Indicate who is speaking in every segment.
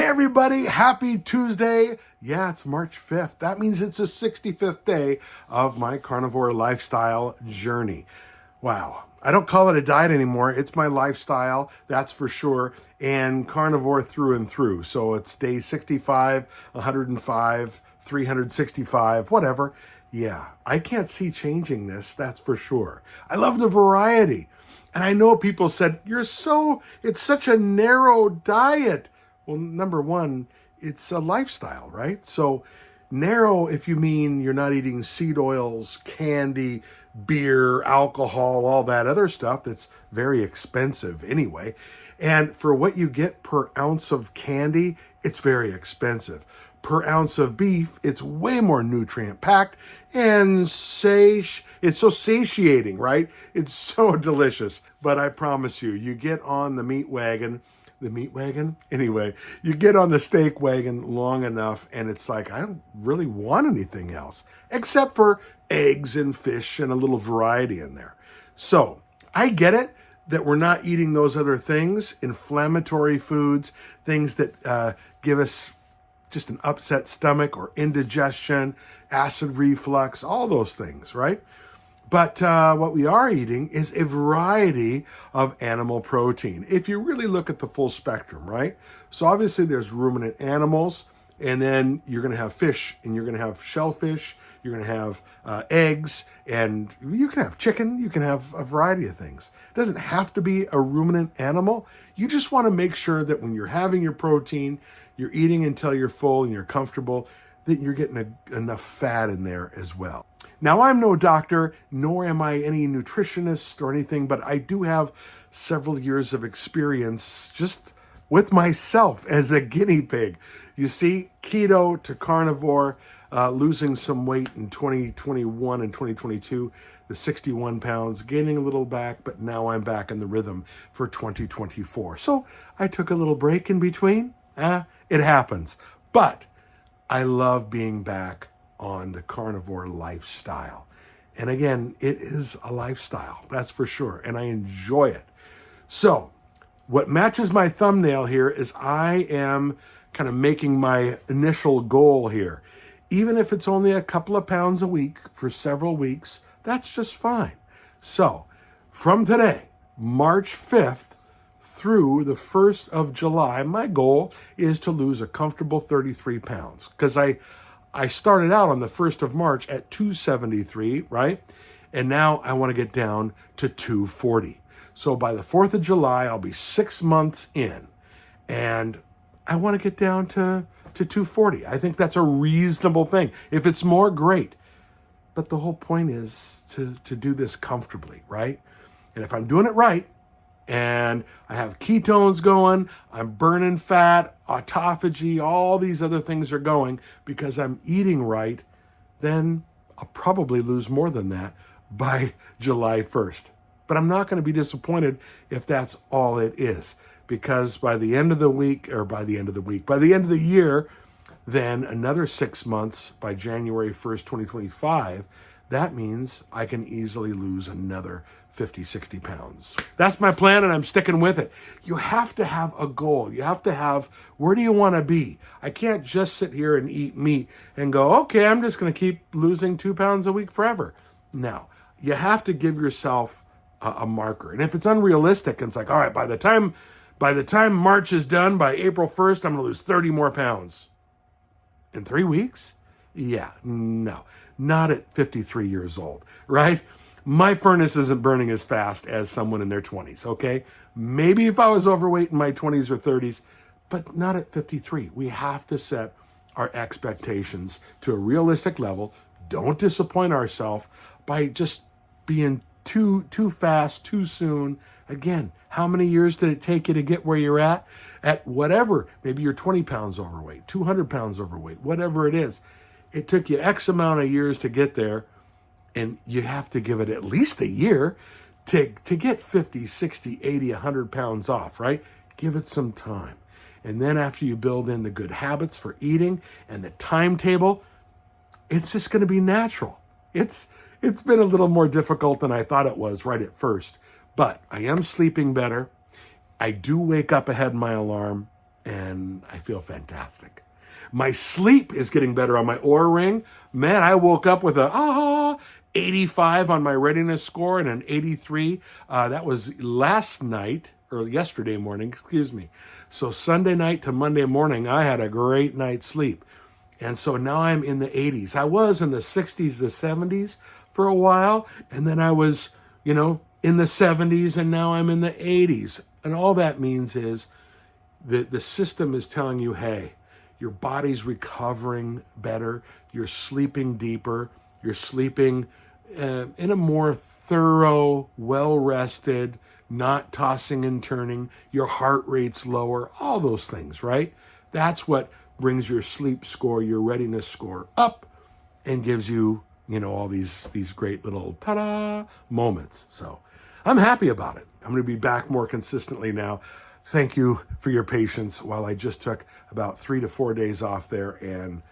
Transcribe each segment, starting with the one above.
Speaker 1: everybody, happy Tuesday. Yeah, it's March 5th. That means it's the 65th day of my carnivore lifestyle journey. Wow. I don't call it a diet anymore. It's my lifestyle, that's for sure, and carnivore through and through. So it's day 65, 105, 365, whatever. Yeah, I can't see changing this, that's for sure. I love the variety. And I know people said, it's such a narrow diet. Well, number one, it's a lifestyle, right? So narrow if you mean you're not eating seed oils, candy, beer, alcohol, all that other stuff that's very expensive anyway. And for what you get per ounce of candy, it's very expensive. Per ounce of beef, it's way more nutrient packed and it's so satiating, right? It's so delicious. But I promise you, you get on the meat wagon, Anyway, you get on the steak wagon long enough and it's like, I don't really want anything else except for eggs and fish and a little variety in there. So I get it that we're not eating those other things, inflammatory foods, things that give us just an upset stomach or indigestion, acid reflux, all those things, right? But what we are eating is a variety of animal protein. If you really look at the full spectrum, right? So obviously there's ruminant animals, and then you're going to have fish, and you're going to have shellfish, you're going to have eggs, and you can have chicken, you can have a variety of things. It doesn't have to be a ruminant animal. You just want to make sure that when you're having your protein, you're eating until you're full and you're comfortable, that you're getting enough fat in there as well. Now, I'm no doctor, nor am I any nutritionist or anything, but I do have several years of experience just with myself as a guinea pig. You see, keto to carnivore, losing some weight in 2021 and 2022, the 61 pounds, gaining a little back, but now I'm back in the rhythm for 2024. So I took a little break in between. It happens. But I love being back on the carnivore lifestyle. And again, it is a lifestyle, that's for sure, and I enjoy it. So what matches my thumbnail here is I am kind of making my initial goal here. Even if it's only a couple of pounds a week for several weeks, that's just fine. So from today, March 5th, through the 1st of July, my goal is to lose a comfortable 33 pounds because I started out on the 1st of March at 273, right? And now I want to get down to 240. So by the 4th of July, I'll be 6 months in and I want to get down to 240. I think that's a reasonable thing. If it's more, great. But the whole point is to do this comfortably, right? And if I'm doing it right, and I have ketones going, I'm burning fat, autophagy, all these other things are going because I'm eating right, then I'll probably lose more than that by July 1st. But I'm not going to be disappointed if that's all it is, because by the end of the year, then another 6 months by January 1st, 2025, that means I can easily lose another 50, 60 pounds. That's my plan, and I'm sticking with it. You have to have a goal. You have to have, where do you want to be? I can't just sit here and eat meat and go, okay, I'm just going to keep losing 2 pounds a week forever. No, you have to give yourself a marker. And if it's unrealistic, and it's like, all right, by the time March is done, by April 1st, I'm going to lose 30 more pounds. In 3 weeks? Yeah, no, not at 53 years old, right? My furnace isn't burning as fast as someone in their 20s, okay? Maybe if I was overweight in my 20s or 30s, but not at 53. We have to set our expectations to a realistic level. Don't disappoint ourselves by just being too fast, too soon. Again, how many years did it take you to get where you're at? At whatever, maybe you're 20 pounds overweight, 200 pounds overweight, whatever it is. It took you X amount of years to get there. And you have to give it at least a year to get 50, 60, 80, 100 pounds off, right? Give it some time. And then after you build in the good habits for eating and the timetable, it's just going to be natural. It's been a little more difficult than I thought it was right at first. But I am sleeping better. I do wake up ahead of my alarm. and I feel fantastic. My sleep is getting better on my Oura Ring. Man, I woke up with a 85 on my readiness score and an 83. That was last night, or yesterday morning, excuse me. So Sunday night to Monday morning, I had a great night's sleep. And so now I'm in the 80s. I was in the 60s to 70s for a while, and then I was, in the 70s, and now I'm in the 80s. And all that means is that the system is telling you, hey, your body's recovering better, you're sleeping deeper, you're sleeping in a more thorough, well-rested, not tossing and turning, your heart rate's lower, all those things, right? That's what brings your sleep score, your readiness score up and gives you, all these great little ta-da moments. So I'm happy about it. I'm going to be back more consistently now. Thank you for your patience while I just took about 3 to 4 days off there, and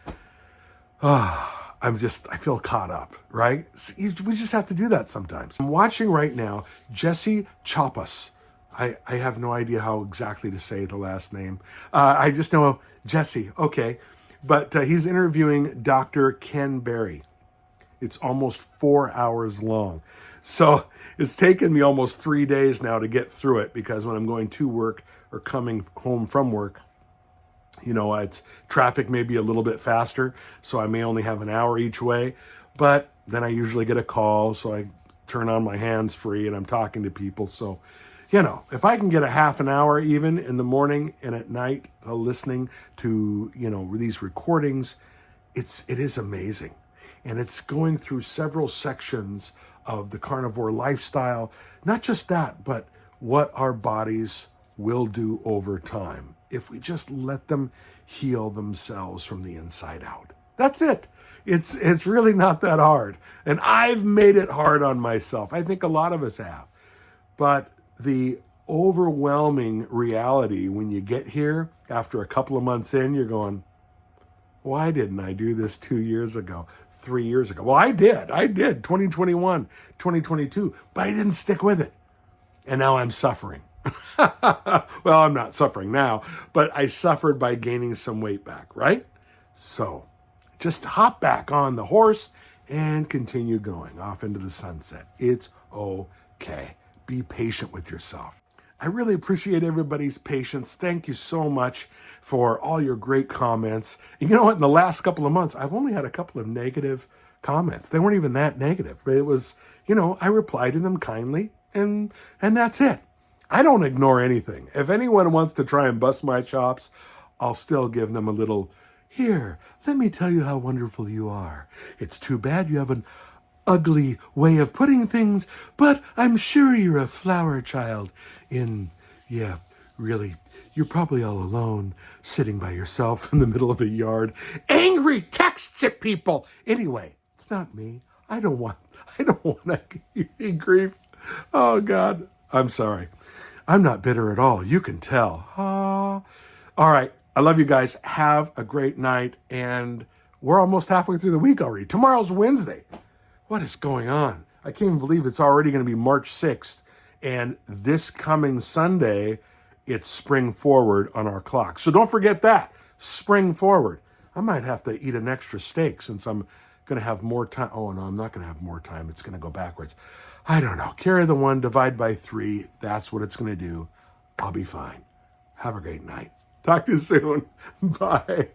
Speaker 1: I feel caught up, right? We just have to do that sometimes. I'm watching right now Jesse Choppas. I have no idea how exactly to say the last name. I just know Jesse, okay. But he's interviewing Dr. Ken Berry. It's almost 4 hours long. So it's taken me almost 3 days now to get through it, because when I'm going to work or coming home from work, it's traffic may be a little bit faster, so I may only have an hour each way. But then I usually get a call, so I turn on my hands free and I'm talking to people. So, if I can get a half an hour even in the morning and at night listening to, these recordings, it is amazing. And it's going through several sections of the carnivore lifestyle. Not just that, but what our bodies will do over time if we just let them heal themselves from the inside out. That's it. It's really not that hard. And I've made it hard on myself. I think a lot of us have. But the overwhelming reality when you get here after a couple of months in, you're going, why didn't I do this 2 years ago, 3 years ago? Well, I did, 2021, 2022, but I didn't stick with it. And now I'm suffering. Well, I'm not suffering now, but I suffered by gaining some weight back, right? So just hop back on the horse and continue going off into the sunset. It's okay. Be patient with yourself. I really appreciate everybody's patience. Thank you so much for all your great comments. And you know what? In the last couple of months, I've only had a couple of negative comments. They weren't even that negative. But it was, I replied to them kindly, and that's it. I don't ignore anything. If anyone wants to try and bust my chops, I'll still give them a little, here, let me tell you how wonderful you are. It's too bad you have an ugly way of putting things, but I'm sure you're a flower child really, you're probably all alone, sitting by yourself in the middle of a yard, angry texts at people. Anyway, it's not me. I don't want to give you grief. Oh God, I'm sorry. I'm not bitter at all. You can tell. All right. I love you guys. Have a great night. And we're almost halfway through the week already. Tomorrow's Wednesday. What is going on? I can't even believe it's already going to be March 6th. And this coming Sunday, it's spring forward on our clock. So don't forget that. Spring forward. I might have to eat an extra steak since I'm going to have more time. Oh, no, I'm not going to have more time. It's going to go backwards. I don't know. Carry the 1, divide by 3. That's what it's going to do. I'll be fine. Have a great night. Talk to you soon. Bye.